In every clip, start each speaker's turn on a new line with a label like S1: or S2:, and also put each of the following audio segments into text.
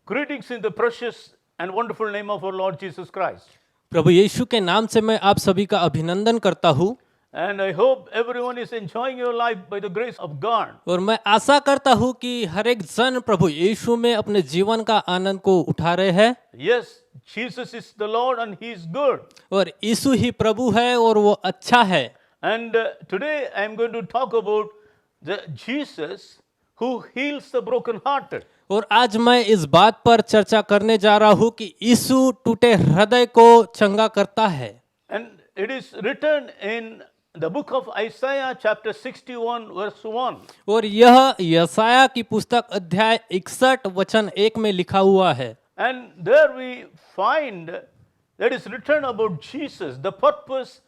S1: Greetings in the precious and wonderful name of our Lord Jesus Christ.
S2: प्रभु यीशु के नाम से मैं आप सभी का अभिनंदन करता हूँ
S1: And I hope everyone is enjoying your life by the grace of God.
S2: और मैं आशा करता हूँ कि हर एक जन प्रभु यीशु में अपने जीवन का आनंद को उठा रहे हैं
S1: Yes, Jesus is the Lord and He is good.
S2: और यीशु ही प्रभु है और वो अच्छा है।
S1: And today I am going to talk about the Jesus who heals the brokenhearted.
S2: और आज मैं इस बात पर चर्चा करने जा रहा हूँ कि यीशु टूटे हृदय को चंगा करता है।
S1: And it is written in the book of Isaiah chapter 61 verse 1.
S2: और यह यशाया की पुस्तक अध्याय 61 वचन 1 में लिखा हुआ है।
S1: And there we find that is written about Jesus, the purpose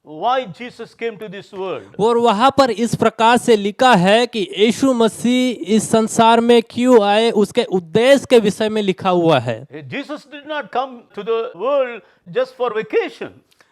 S1: why Jesus came to this world.
S2: और वहाँ पर इस प्रकार से लिखा है कि यीशु मसीह इस संसार में क्यों आए, उसके उद्देश्य के विषय में लिखा हुआ है।
S1: Jesus did not come to the world just for vacation.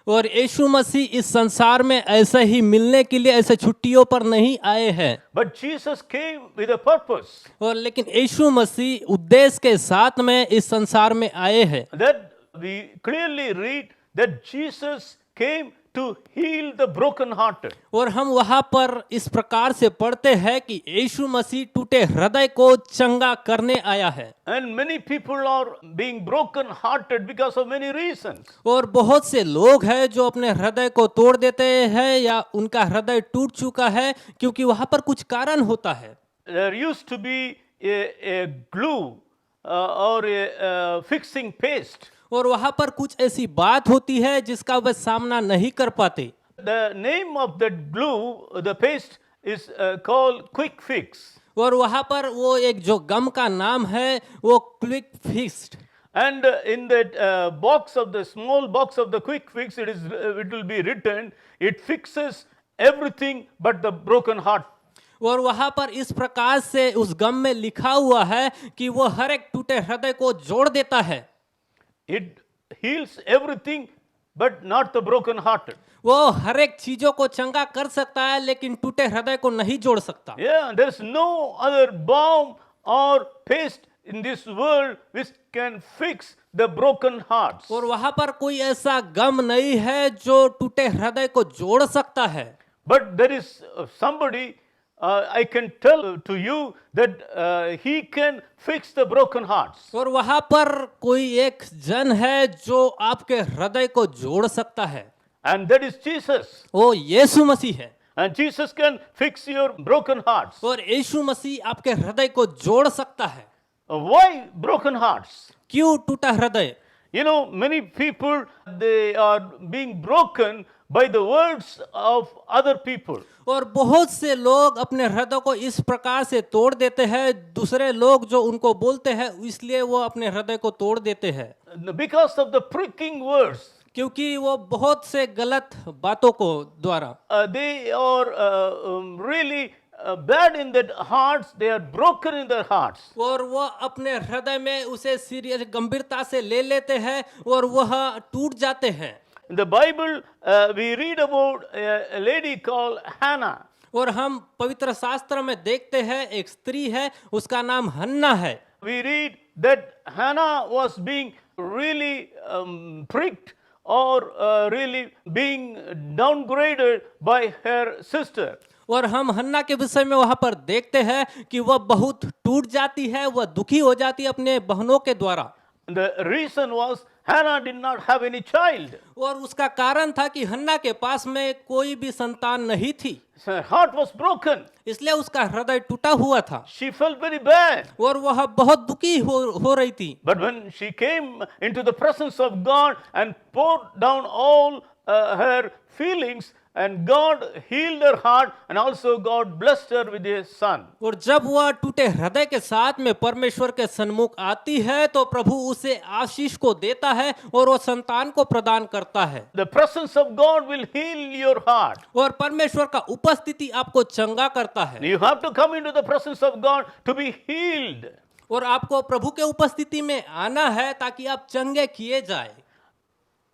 S2: और यीशु मसीह इस संसार में ऐसे ही मिलने के लिए ऐसे छुट्टियों पर नहीं आए हैं,
S1: But Jesus came with a purpose.
S2: और लेकिन यीशु मसीह उद्देश्य के साथ में इस संसार में आए हैं।
S1: That we clearly read that Jesus came to heal the brokenhearted.
S2: और हम वहाँ पर इस प्रकार से पढ़ते हैं कि यीशु मसीह टूटे हृदय को चंगा करने आया है।
S1: And many people are being broken-hearted because of many reasons.
S2: और बहुत से लोग हैं जो अपने हृदय को तोड़ देते हैं या उनका हृदय टूट चुका है क्योंकि वहाँ पर कुछ कारण होता है।
S1: There used to be a glue or a fixing paste.
S2: और वहाँ पर कुछ ऐसी बात होती है जिसका वह सामना नहीं कर पाते।
S1: The name of that glue, the paste, is called Quick Fix.
S2: और वहाँ पर वो एक जो गम का नाम है वो quick fixed.
S1: And in that box of the small box of the Quick Fix, it will be written, it fixes everything but the broken heart.
S2: और वहाँ पर इस प्रकार से उस गम में लिखा हुआ है कि वो हर एक टूटे हृदय को जोड़ देता है।
S1: It heals everything but not the broken hearted.
S2: वो हर एक चीजों को चंगा कर सकता है लेकिन टूटे हृदय को नहीं जोड़ सकता।
S1: Yeah, there is no other balm or paste in this world which can fix the broken hearts.
S2: और वहाँ पर कोई ऐसा गम नहीं है जो टूटे हृदय को जोड़ सकता है।
S1: But there is somebody, I can tell to you that he can fix the broken hearts.
S2: और वहाँ पर कोई एक जन है जो आपके हृदय को जोड़ सकता है,
S1: And that is Jesus.
S2: वो यीशु मसीह है।
S1: And Jesus can fix your broken hearts.
S2: और यीशु मसीह आपके हृदय को जोड़ सकता है।
S1: Why broken hearts?
S2: क्यों टूटा हृदय?
S1: You know, many people, they are being broken by the words of other people.
S2: और बहुत से लोग अपने हृदय को इस प्रकार से तोड़ देते हैं, दूसरे लोग जो उनको बोलते हैं इसलिए वो अपने हृदय को तोड़ देते हैं,
S1: Because of the pricking words,
S2: क्योंकि वो बहुत से गलत बातों को द्वारा
S1: they are really bad in their hearts, they are broken in their hearts.
S2: और वह अपने हृदय में उसे सीरियस गंभीरता से ले लेते हैं और वह टूट जाते हैं।
S1: In the Bible, we read about a lady called Hannah.
S2: और हम पवित्र शास्त्र में देखते हैं एक स्त्री है, उसका नाम हन्ना है।
S1: We read that Hannah was being really pricked or really being downgraded by her sister.
S2: और हम हन्ना के विषय में वहाँ पर देखते हैं कि वह बहुत टूट जाती है, वह दुखी हो जाती है अपने बहनों के द्वारा।
S1: The reason was Hannah did not have any child.
S2: और उसका कारण था कि हन्ना के पास में कोई भी संतान नहीं थी,
S1: Her heart was broken.
S2: इसलिए उसका हृदय टूटा हुआ था
S1: She felt very bad.
S2: और वह बहुत दुखी हो रही थी।
S1: But when she came into the presence of God and poured down all her feelings, and God healed her heart, and also God blessed her with a son.
S2: और जब वह टूटे हृदय के साथ में परमेश्वर के सन्मुख आती है तो प्रभु उसे आशीष को देता है और वो संतान को प्रदान करता है।
S1: The presence of God will heal your heart.
S2: और परमेश्वर का उपस्थिति आपको चंगा करता है।
S1: You have to come into the presence of God to be healed.
S2: और आपको प्रभु के उपस्थिति में आना है ताकि आप चंगे किए जाए।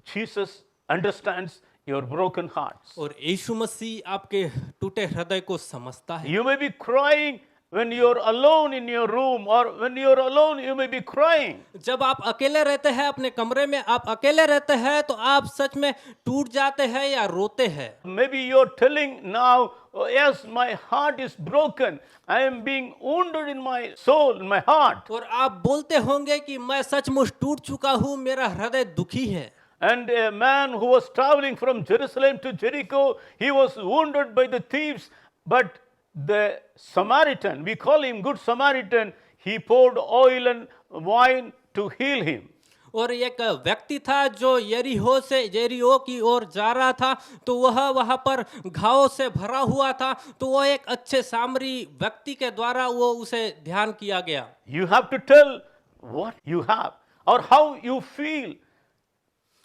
S1: Jesus understands your broken hearts.
S2: और यीशु मसीह आपके टूटे हृदय को समझता है।
S1: You may be crying when you're alone in your room or when you're alone, you may be crying.
S2: जब आप अकेले रहते हैं अपने कमरे में, आप अकेले रहते हैं तो आप सच में टूट जाते हैं या रोते हैं।
S1: Maybe you're telling now, oh, yes, my heart is broken. I am being wounded in my soul, in my heart.
S2: और आप बोलते होंगे कि मैं सचमुच टूट चुका हूँ, मेरा हृदय दुखी है।
S1: And a man who was traveling from Jerusalem to Jericho, he was wounded by the thieves, but the Samaritan, we call him Good Samaritan, he poured oil and wine to heal him.
S2: और एक व्यक्ति था जो यरीहो की ओर जा रहा था, तो वह वहां पर घावों से भरा हुआ था, तो वह एक अच्छे सामरी व्यक्ति के द्वारा वो उसे ध्यान किया गया।
S1: You have to tell what you have or how you feel.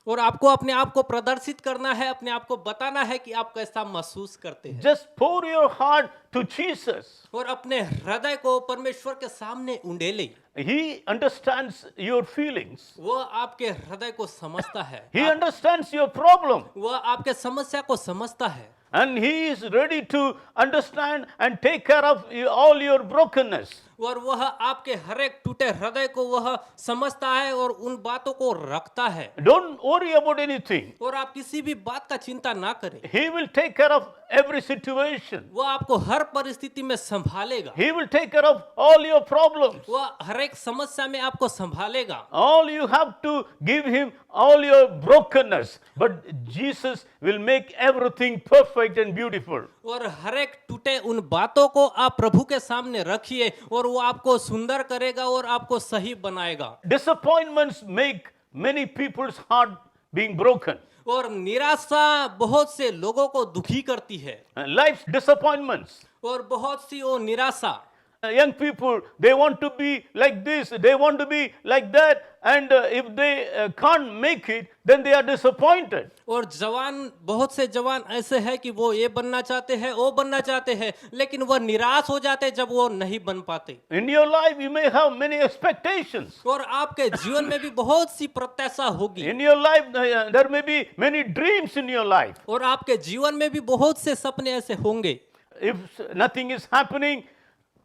S2: और आपको अपने आप को प्रदर्शित करना है, अपने आप को बताना है कि आप कैसा महसूस करते हैं।
S1: Just pour your heart to Jesus.
S2: और अपने हृदय को परमेश्वर के सामने उंडेले।
S1: He understands your feelings.
S2: वह आपके हृदय को समझता है।
S1: He understands your problem.
S2: वह आपके समस्या को समझता है।
S1: And he is ready to understand and take care of all your brokenness.
S2: और वह आपके हर एक टूटे हृदय को वह समझता है और उन बातों को रखता है।
S1: Don't worry about anything.
S2: और आप किसी भी बात का चिंता ना करें।
S1: He will take care of every situation.
S2: वह आपको हर परिस्थिति में संभालेगा।
S1: He will take care of all your problems.
S2: वह हर एक समस्या में आपको संभालेगा।
S1: All you have to give him all your brokenness. But Jesus will make everything perfect and beautiful.
S2: और हर एक टूटे उन बातों को आप प्रभु के सामने रखिए और वो आपको सुंदर करेगा और आपको सही बनाएगा।
S1: Disappointments make many people's heart being broken.
S2: और निराशा बहुत से लोगों को दुखी करती है।
S1: And life's disappointments.
S2: और बहुत सी वो निराशा।
S1: Young people, they want to be like this, they want to be like that, and if they can't make it, then they are disappointed.
S2: और बहुत से जवान ऐसे हैं कि वो ये बनना चाहते हैं, वो बनना चाहते हैं, लेकिन वह निराश हो जाते हैं जब वो नहीं बन पाते।
S1: In your life, you may have many expectations.
S2: और आपके जीवन में भी बहुत सी प्रत्याशा होगी।
S1: In your life, there may be many dreams in your life.
S2: और आपके जीवन में भी बहुत से सपने ऐसे होंगे।
S1: If nothing is happening,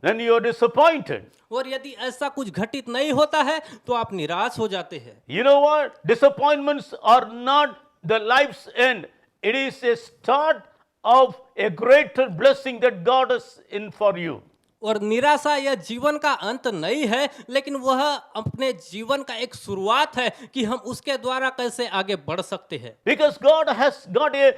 S1: then you are disappointed.
S2: और यदि ऐसा कुछ घटित नहीं होता है तो आप निराश हो जाते हैं।
S1: You know what? Disappointments are not the life's end. It is a start of a greater blessing that God has in for you.
S2: और निराशा यह जीवन का अंत नहीं है, लेकिन वह अपने जीवन का एक शुरुआत है कि हम उसके द्वारा कैसे आगे बढ़ सकते हैं।
S1: Because God has got a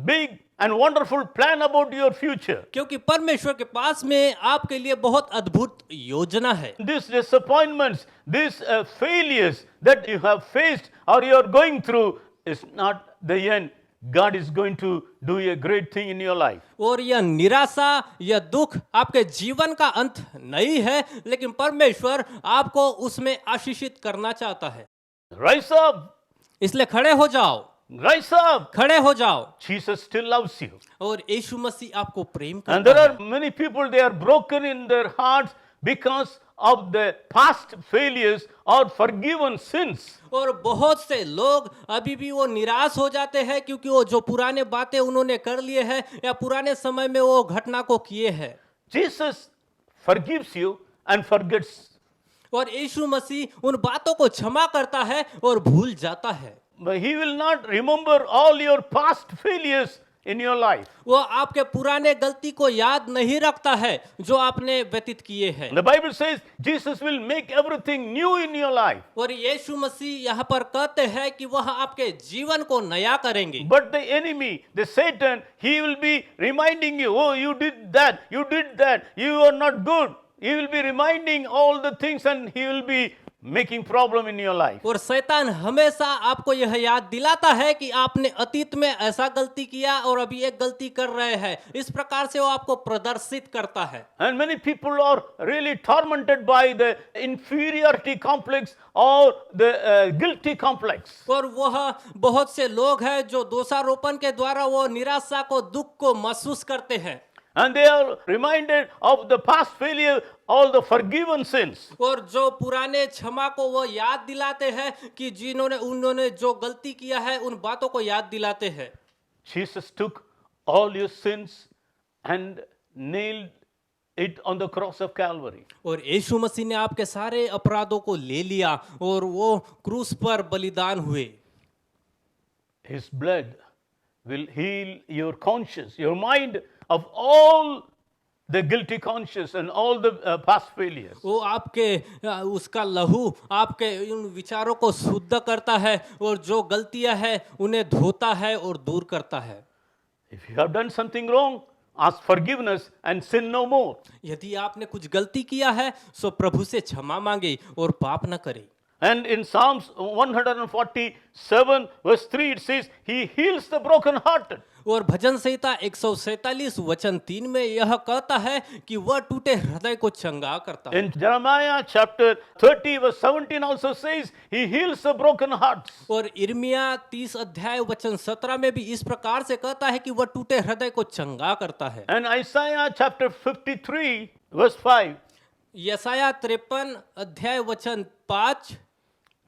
S1: big and wonderful plan about your future.
S2: क्योंकि परमेश्वर के पास में आपके लिए बहुत अद्भुत योजना है।
S1: These disappointments, these failures that you have faced or you are going through is not the end. God is going to do a great thing in your life.
S2: और यह निराशा, यह दुख आपके जीवन का अंत नहीं है, लेकिन परमेश्वर आपको उसमें आशीषित करना चाहता है।
S1: Rise up.
S2: इसलिए खड़े हो जाओ।
S1: Rise up.
S2: खड़े हो जाओ।
S1: Jesus still loves you.
S2: और यीशु मसीह आपको प्रेम
S1: And
S2: करता
S1: there
S2: है।
S1: are many people, they are broken in their hearts because of the past failures or forgiven sins.
S2: और बहुत से लोग अभी भी वो निराश हो जाते हैं क्योंकि वो जो पुराने बातें उन्होंने कर लिए हैं या पुराने समय में वो घटना को किए हैं।
S1: Jesus forgives you and forgets.
S2: और यीशु मसीह उन बातों को क्षमा करता है और भूल जाता है।
S1: But he will not remember all your past failures in your life.
S2: वो आपके पुराने गलती को याद नहीं रखता है जो आपने व्यतीत किए हैं।
S1: The Bible says Jesus will make everything new in your life.
S2: और यीशु मसीह यहाँ पर कहते हैं कि वह आपके जीवन को नया करेंगे।
S1: But the enemy, the Satan, he will be reminding you, oh, you did that, you are not good. He will be reminding all the things and he will be making problem in your life.
S2: और शैतान हमेशा आपको यह याद दिलाता है कि आपने अतीत में ऐसा गलती किया और अभी एक गलती कर रहे हैं। इस प्रकार से वो आपको प्रदर्शित करता है।
S1: And many people are really tormented by the inferiority complex or the guilty complex.
S2: और वह बहुत से लोग हैं जो दोषारोपण के द्वारा वो निराशा को, दुख को महसूस करते हैं।
S1: And they are reminded of the past failure, all the forgiven sins.
S2: और जो पुराने क्षमा को वो याद दिलाते हैं कि उन्होंने जो गलती किया है उन बातों को याद दिलाते हैं।
S1: Jesus took all your sins and nailed it on the cross of Calvary.
S2: और यीशु मसीह ने आपके सारे अपराधों को ले लिया और वो क्रूस पर बलिदान हुए।
S1: His blood will heal your conscience, your mind of all the guilty conscience and all the past failures.
S2: वो आपके उसका लहू आपके उन विचारों को शुद्ध करता है और जो गलतियां हैं उन्हें धोता है और दूर करता है।
S1: If you have done something wrong, ask forgiveness and sin no more.
S2: यदि आपने कुछ गलती किया है तो प्रभु से क्षमा मांगे और पाप न करे।
S1: And in Psalms 147 verse 3 it says, He heals the brokenhearted.
S2: और भजन संहिता 147 वचन 3 में यह कहता है कि वह टूटे हृदय को चंगा करता है।
S1: In Jeremiah chapter 30 verse 17 also says, He heals the broken hearts.
S2: और यिर्मयाह 30 अध्याय वचन 17 में भी इस प्रकार से कहता है कि वह टूटे हृदय को चंगा करता है।
S1: And Isaiah chapter 53 verse 5,
S2: यशायाह 53 अध्याय वचन 5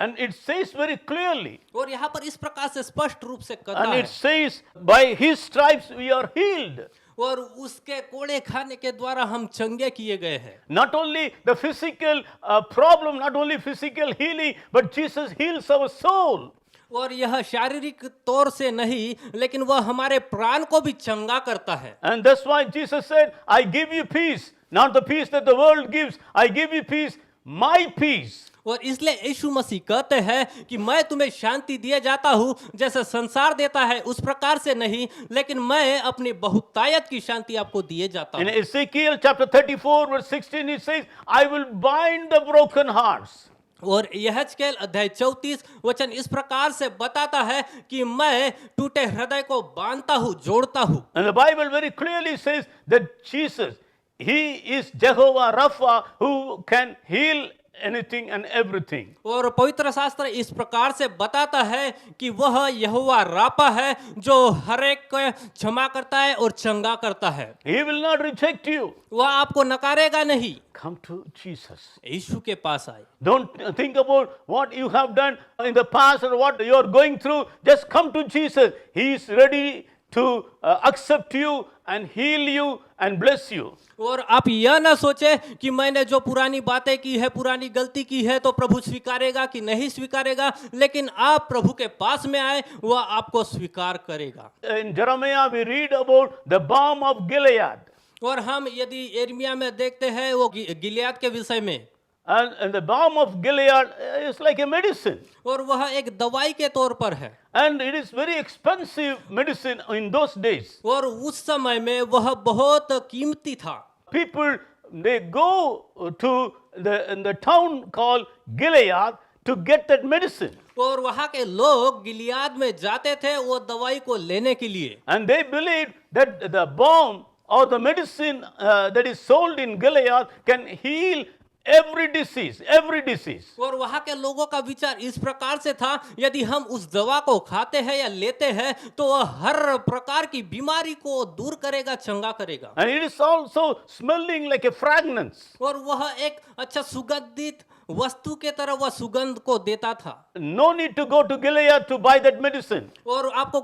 S1: and it says very clearly,
S2: और यहाँ पर इस प्रकार से स्पष्ट रूप से कहता
S1: and
S2: है
S1: it says, By His stripes we are healed.
S2: और उसके कोड़े खाने के द्वारा हम चंगे किए गए हैं।
S1: Not only the physical problem, not only physical healing, but Jesus heals our soul.
S2: और यह शारीरिक तौर से नहीं लेकिन वह हमारे प्राण को भी चंगा करता है।
S1: And that's why Jesus said, I give you peace, not the peace that the world gives. I give you peace, my peace.
S2: और इसलिए यीशु मसीह कहते हैं कि मैं तुम्हें शांति दिए जाता हूँ, जैसे संसार देता है उस प्रकार से नहीं, लेकिन मैं अपनी बहुतायत की शांति आपको दिए जाता
S1: In
S2: हूँ।
S1: Ezekiel chapter 34 verse 16 it says, I will bind the broken hearts.
S2: और यहेजकेल अध्याय 34 वचन इस प्रकार से बताता है कि मैं टूटे हृदय को बांधता हूँ, जोड़ता हूँ।
S1: And the Bible very clearly says that Jesus, He is Jehovah Rapha who can heal anything and everything.
S2: और पवित्र शास्त्र इस प्रकार से बताता है कि वह यहोवा रापा है जो हर एक को क्षमा करता है और चंगा करता है।
S1: He will not reject you.
S2: वह आपको नकारेगा नहीं।
S1: Come to Jesus.
S2: यीशु के पास आए।
S1: Don't think about what you have done in the past or what you are going through. Just come to Jesus. He is ready to accept you and heal you and bless you.
S2: और आप यह ना सोचे कि मैंने जो पुरानी बातें की है, पुरानी गलती की है तो प्रभु स्वीकारेगा कि नहीं स्वीकारेगा, लेकिन आप प्रभु के पास में आए, वह आपको स्वीकार करेगा।
S1: In Jeremiah we read about the balm of Gilead.
S2: और हम यदि यिर्मयाह में देखते हैं वो गिलियाद के विषय में,
S1: And the balm of Gilead is like a medicine.
S2: और वह एक दवाई के तौर पर है।
S1: And it is very expensive medicine in those days.
S2: और उस समय में वह बहुत कीमती था।
S1: People, they go to the town called Gilead to get that medicine.
S2: और वहाँ के लोग गिलियाद में जाते थे वो दवाई को लेने के लिए।
S1: And they believed that the balm or the medicine that is sold in Gilead can heal every disease, every disease.
S2: और वहाँ के लोगों का विचार इस प्रकार से था, यदि हम उस दवा को खाते हैं या लेते हैं तो वह हर प्रकार की बीमारी को दूर करेगा, चंगा करेगा।
S1: And it is also smelling like a fragrance.
S2: और वह एक अच्छा सुगंधित वस्तु के तरह वह सुगंध को देता था।
S1: No need to go to Gilead to buy that medicine.
S2: और आपको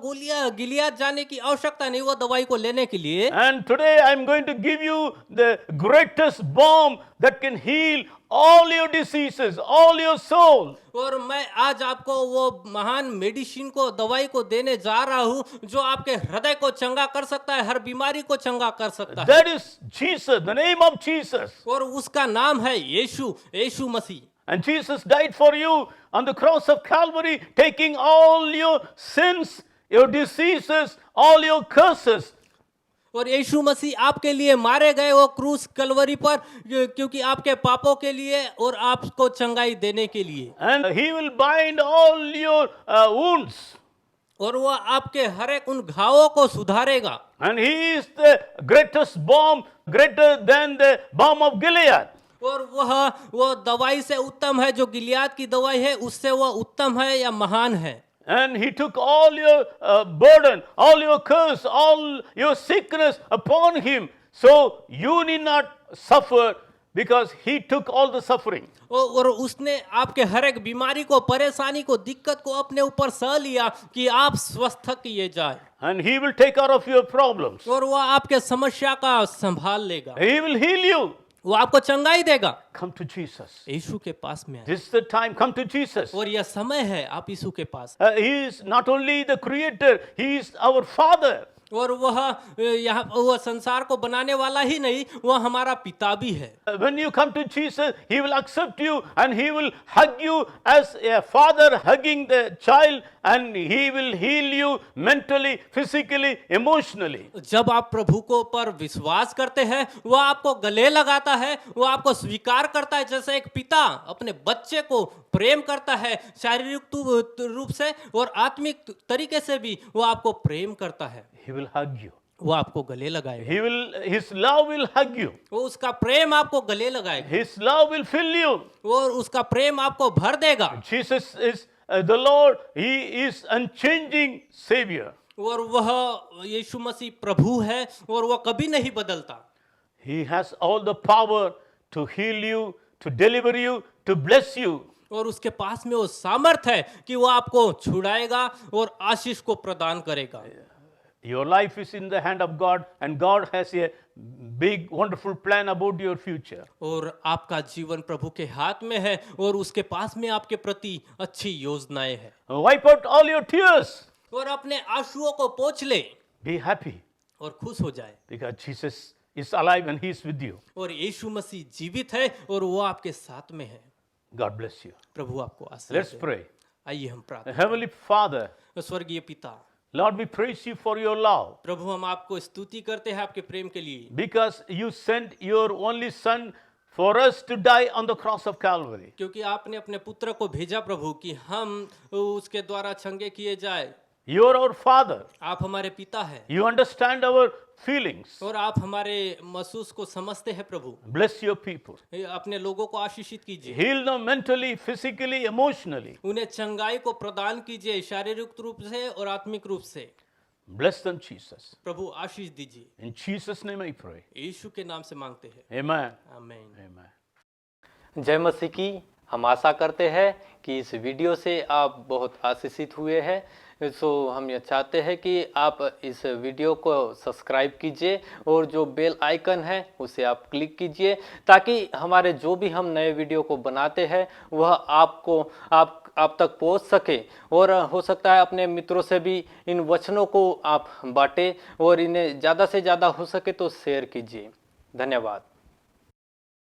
S2: गिलियाद जाने की आवश्यकता नहीं वो दवाई को लेने के लिए।
S1: And today I am going to give you the greatest balm that can heal all your diseases, all your soul.
S2: और मैं आज आपको वो महान मेडिसिन को, दवाई को देने जा रहा हूँ जो आपके हृदय को चंगा कर सकता है, हर बीमारी को चंगा कर सकता है।
S1: That is Jesus, the name of Jesus.
S2: और उसका नाम है यीशु मसीह।
S1: And Jesus died for you on the cross of Calvary, taking all your sins, your diseases, all your curses.
S2: और यीशु मसीह आपके लिए मारे गए वो क्रूस कलवरी पर, क्योंकि आपके पापों के लिए और आपको चंगाई देने के लिए।
S1: And He will bind all your wounds.
S2: और वो आपके हर एक उन घावों को सुधारेगा।
S1: And He is the greatest balm, greater than the balm of Gilead.
S2: और वो दवाई से उत्तम है, जो गिलियाद की दवाई है उससे वह उत्तम है या महान है।
S1: And He took all your burden, all your curse, all your sickness upon Him. So you need not suffer because He took all the suffering.
S2: और उसने आपके हर एक बीमारी को, परेशानी को, दिक्कत को अपने ऊपर सह लिया कि आप स्वस्थ किए जाए।
S1: and He will take care of your problems.
S2: और वो आपके समस्या का संभाल लेगा,
S1: He will heal you.
S2: वो आपको चंगाई देगा।
S1: Come to Jesus.
S2: यीशु के पास में आए,
S1: This is the time. Come to Jesus.
S2: और यह समय है आप यीशु के पास।
S1: He is not only the creator, He is our Father.
S2: और वह यहाँ वह संसार को बनाने वाला ही नहीं, वह हमारा पिता भी है।
S1: When you come to Jesus, He will accept you and He will hug you as a father hugging the child, and He will heal you mentally, physically, emotionally.
S2: जब आप प्रभु को पर विश्वास करते हैं, वह आपको गले लगाता है, वह आपको स्वीकार करता है जैसे एक पिता अपने बच्चे को प्रेम करता है, शारीरिक रूप से और आत्मिक तरीके से भी वह आपको प्रेम करता है।
S1: He will hug you.
S2: वो आपको गले लगाएगा,
S1: His love will hug you.
S2: वो उसका प्रेम आपको गले लगाएगा,
S1: His love will fill you.
S2: वो उसका प्रेम आपको भर देगा।
S1: Jesus is the Lord. He is unchanging Savior.
S2: और वह यीशु मसीह प्रभु है और वह कभी नहीं बदलता।
S1: He has all the power to heal you, to deliver you, to bless you.
S2: और उसके पास में वो सामर्थ है कि वो आपको छुड़ाएगा और आशीष को प्रदान करेगा।
S1: Your life is in the hand of God, and God has a big, wonderful plan about your future.
S2: और आपका जीवन प्रभु के हाथ में है और उसके पास में आपके प्रति अच्छी योजनाएं हैं।
S1: Wipe out all your tears.
S2: और अपने आंसुओं को पोंछ ले
S1: Be happy
S2: और खुश हो जाए,
S1: because Jesus is alive and He is with you.
S2: और यीशु मसीह जीवित है और वो आपके साथ में है।
S1: God bless you.
S2: प्रभु आपको आशीष
S1: Let's
S2: दे।
S1: pray.
S2: आइए हम प्रार्थना
S1: Heavenly Father,
S2: करें। स्वर्गीय पिता,
S1: Lord, we praise you for your love,
S2: प्रभु हम आपको स्तुति करते हैं आपके प्रेम के लिए,
S1: because you sent your only Son for us to die on the cross of Calvary.
S2: क्योंकि आपने अपने पुत्र को भेजा प्रभु कि हम उसके द्वारा चंगे किए जाए।
S1: You are our Father.
S2: आप हमारे पिता हैं
S1: You understand our feelings.
S2: और आप हमारे महसूस को समझते हैं प्रभु।
S1: Bless your people.
S2: अपने लोगों को आशीषित कीजिए,
S1: Heal them mentally, physically, emotionally.
S2: उन्हें चंगाई को प्रदान कीजिए शारीरिक रूप से और आत्मिक रूप से।
S1: Bless them, Jesus.
S2: प्रभु आशीष दीजिए,
S1: In Jesus' name I pray.
S2: यीशु के नाम से मांगते हैं,
S1: Amen.
S2: आमीन।
S1: Amen.
S3: जय मसीह की। हम आशा करते हैं कि इस वीडियो से आप बहुत आशीषित हुए हैं। सो हम ये चाहते हैं कि आप इस वीडियो को सब्सक्राइब कीजिए और जो बेल आइकन है उसे आप क्लिक कीजिए, ताकि हमारे जो भी हम नए वीडियो को बनाते हैं वह आप तक पहुंच सके। और हो सकता है अपने मित्रों से भी इन वचनों को आप बांटें और इन्हें ज़्यादा से ज़्यादा हो सके तो शेयर कीजिए। धन्यवाद।